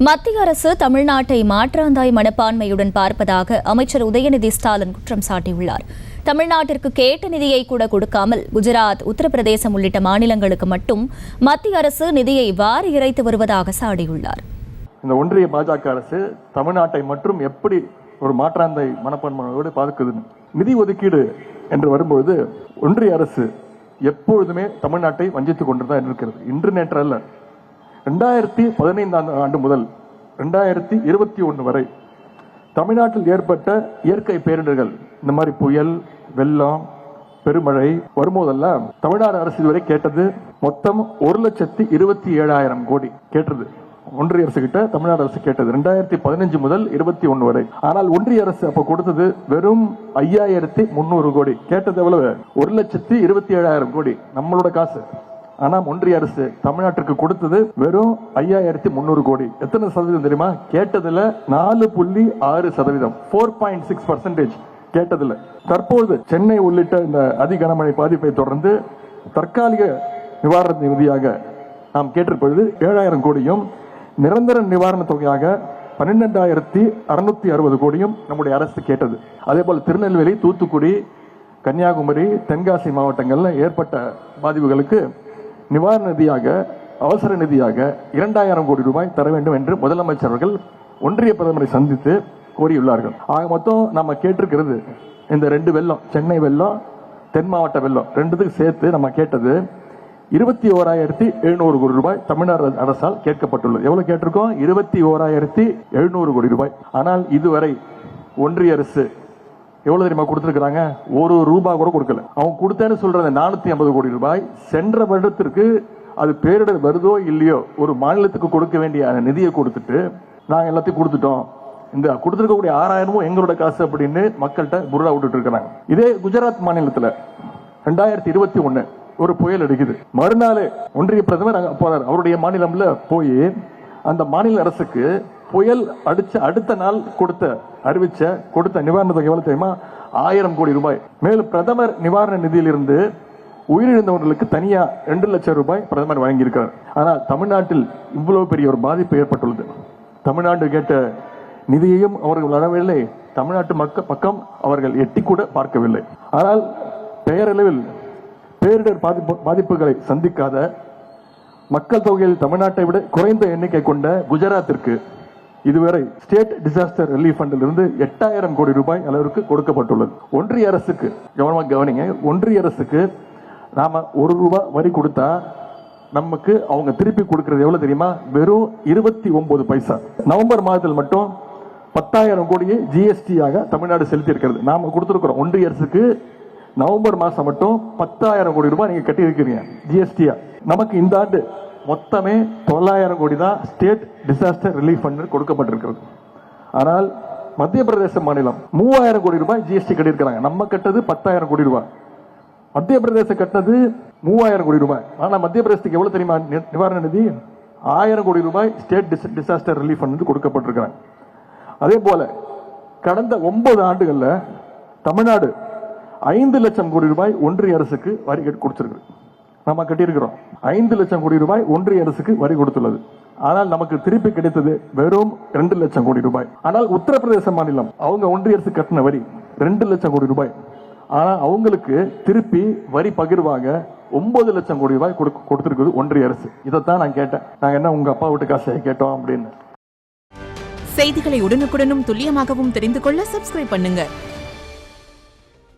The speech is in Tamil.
மத்திய அரசு தமிழ்நாட்டை மாற்றாந்தாய் மனப்பான்மையுடன் பார்ப்பதாக அமைச்சர் உதயநிதி ஸ்டாலின் குற்றம் சாட்டியுள்ளார். தமிழ்நாட்டிற்கு கேட்ட நிதியை கூட கொடுக்காமல் குஜராத், உத்தரப்பிரதேசம் உள்ளிட்ட மாநிலங்களுக்கு மட்டும் மத்திய அரசு நிதியை வாரி இறைத்து வருவதாக சாடியுள்ளார். இந்த ஒன்றிய பாஜக அரசு தமிழ்நாட்டை மற்றும் எப்படி ஒரு மாற்றாந்தாய் மனப்பான்மையோடு பார்க்குது. நிதி ஒதுக்கீடு என்று வரும்போது ஒன்றிய அரசு எப்பொழுதுமே தமிழ்நாட்டை வஞ்சித்துக் கொண்டுதான் இருக்கிறது. இன்று நேற்று அல்ல. 2015 ஆண்டு முதல் 2021 வரை தமிழ்நாட்டில் ஏற்பட்ட இயற்கை பேரிடர்கள், இந்த மாதிரி புயல், வெள்ளம், பெருமழை வரும்போதெல்லாம் தமிழ்நாடு அரசு இதுவரை கேட்டது மொத்தம் 1,27,000 கோடி கேட்டது. ஒன்றிய அரசு கிட்ட தமிழ்நாடு அரசு கேட்டது 2015 முதல் 21 வரை. ஆனால் ஒன்றிய அரசு அப்ப கொடுத்தது வெறும் 5,300 கோடி. கேட்டது எவ்வளவு? 1,27,000 கோடி நம்மளோட காசு. ஆனா ஒன்றிய அரசு தமிழ்நாட்டிற்கு கொடுத்தது வெறும் 5,300 கோடி. எத்தனை சதவீதம் தெரியுமா? கேட்டதுல 4.6%, 4.6% கேட்டதுல. தற்போது சென்னை உள்ளிட்ட இந்த அதி கனமழை பாதிப்பை தொடர்ந்து தற்காலிக நிவாரண நிதியாக நாம் கேட்டிருப்பது 7,000 கோடியும், நிரந்தர நிவாரண தொகையாக 12,660 கோடியும் நம்முடைய அரசு கேட்டது. அதே போல திருநெல்வேலி, தூத்துக்குடி, கன்னியாகுமரி, தென்காசி மாவட்டங்கள்ல ஏற்பட்ட பாதிப்புகளுக்கு நிவாரண நிதியாக, அவசர நிதியாக 2,000 கோடி ரூபாய் தர வேண்டும் என்று முதலமைச்சர் அவர்கள் ஒன்றிய பிரதமரை சந்தித்து கோரியுள்ளார்கள். ஆக மொத்தம் நம்ம கேட்டிருக்கிறது இந்த 2 வெள்ளம், சென்னை வெள்ளம், தென் மாவட்ட வெள்ளம், ரெண்டுத்துக்கு சேர்த்து நம்ம கேட்டது 21,700 கோடி ரூபாய் தமிழ்நாடு அரசால் கேட்கப்பட்டுள்ளது. எவ்வளவு கேட்டிருக்கோம்? 21,700 கோடி ரூபாய். ஆனால் இதுவரை ஒன்றிய அரசு எவ்வளவு தெரியுமா கொடுத்திருக்காங்க? ₹1 கூட கொடுக்கல. அவங்க கொடுத்தேன்னு சொல்ற 450 கோடி ரூபாய் சென்ற வருடத்திற்கு அது பேரிடர் வருதோ இல்லையோ ஒரு மாநிலத்துக்கு கொடுக்க வேண்டிய நிதியை கொடுத்துட்டு நாங்க எல்லாத்தையும் கொடுத்துட்டோம், இந்த கொடுத்திருக்கக்கூடிய 6,000 எங்களோட காசு அப்படின்னு மக்கள்கிட்ட புரடா விட்டுட்டு இருக்காங்க. இதே குஜராத் மாநிலத்தில் 2021 ஒரு புயல் அடிக்குது. மறுநாள் ஒன்றிய பிரதமர் போறார். அவருடைய மாநிலம்ல போய் அந்த மாநில அரசுக்கு புயல் அடிச்ச அடுத்த நாள் கொடுத்த நிவாரண தொகை எவ்வளவு தெரியுமா? 1,000 கோடி ரூபாய். மேலும் பிரதமர் நிவாரண நிதியிலிருந்து உயிரிழந்தவர்களுக்கு தனியா 2 லட்சம் ரூபாய் பிரதமர் வழங்கியிருக்கிறார். ஆனால் தமிழ்நாட்டில் இவ்வளவு பெரிய ஒரு பாதிப்பு ஏற்பட்டுள்ளது. தமிழ்நாடு கேட்ட நிதியையும் அவர்கள் வரவில்லை, தமிழ்நாட்டு பக்கம் அவர்கள் எட்டி கூட பார்க்கவில்லை. ஆனால் பெயரளவில் பேரிடர் பாதிப்புகளை சந்திக்காத, மக்கள் தொகையில் தமிழ்நாட்டை விட குறைந்த எண்ணிக்கை கொண்ட குஜராத்திற்கு இதுவரை ஸ்டேட் டிசாஸ்டர் ரிலீஃப் ஃபண்டில் இருந்து 8,000 கோடி ரூபாய் அளவிற்கு கொடுக்கப்பட்டுள்ளது. ஒன்றிய அரசுக்கு கவனிங்க, ஒன்றிய அரசுக்கு நாம ₹1 வரி கொடுத்தா நமக்கு அவங்க திருப்பி கொடுக்கிறது எவ்வளவு தெரியுமா? வெறும் 29 பைசா. நவம்பர் மாதத்தில் மட்டும் 10,000 கோடியை ஜிஎஸ்டியாக தமிழ்நாடு செலுத்தி இருக்கிறது. நாம கொடுத்திருக்கிறோம் ஒன்றிய அரசுக்கு. நவம்பர் மாசம் மட்டும் 10,000 கோடி ரூபாய் நீங்க கட்டி இருக்கிறீங்க ஜிஎஸ்டியா. நமக்கு இந்த ஆண்டு மொத்தமே 9,000 கோடி தான் ஸ்டேட் டிசாஸ்டர் ரிலீஃப் ஃபண்ட் கொடுக்கப்பட்டிருக்கிறது. ஆனால் மத்திய பிரதேச மாநிலம் 3,000 கோடி ரூபாய் ஜிஎஸ்டி கட்டியிருக்கிறாங்க. நம்ம கட்டது 10,000 கோடி ரூபாய், மத்திய பிரதேசம் கட்டது 3,000 கோடி ரூபாய். ஆனா மத்திய பிரதேசத்துக்கு எவ்வளவு தெரியுமா நிவாரண நிதி? 1,000 கோடி ரூபாய் ஸ்டேட் டிசாஸ்டர் ரிலீஃப் ஃபண்ட் கொடுக்கப்பட்டிருக்கிறாங்க. அதே போல கடந்த 9 ஆண்டுகள்ல தமிழ்நாடு 5 லட்சம் கோடி ரூபாய் ஒன்றிய அரசுக்கு வரி கொடுத்திருக்கு. நம்ம கட்டியிருக்கிறோம் 5 லட்சம் கோடி ரூபாய் ஒன்றிய அரசுக்கு வரி கொடுத்துள்ளது. ஆனால் நமக்கு திருப்பி கிடைத்தது வெறும் 2 லட்சம் கோடி ரூபாய். ஆனால் உத்தரப்பிரதேச மாநிலம் அவங்க ஒன்றிய அரசு கட்டின வரி 2 லட்சம் கோடி ரூபாய். ஆனா அவங்களுக்கு திருப்பி வரி பகிர்வாக 9 லட்சம் கோடி ரூபாய் கொடுத்திருக்குது ஒன்றிய அரசு. இதைத்தான் நான் கேட்டேன். நாங்க என்ன உங்க அப்பா வீட்டு காசை கேட்டோம் அப்படின்னு. செய்திகளை உடனுக்குடனும் துல்லியமாகவும் தெரிந்து கொள்ள சப்ஸ்கிரைப் பண்ணுங்க.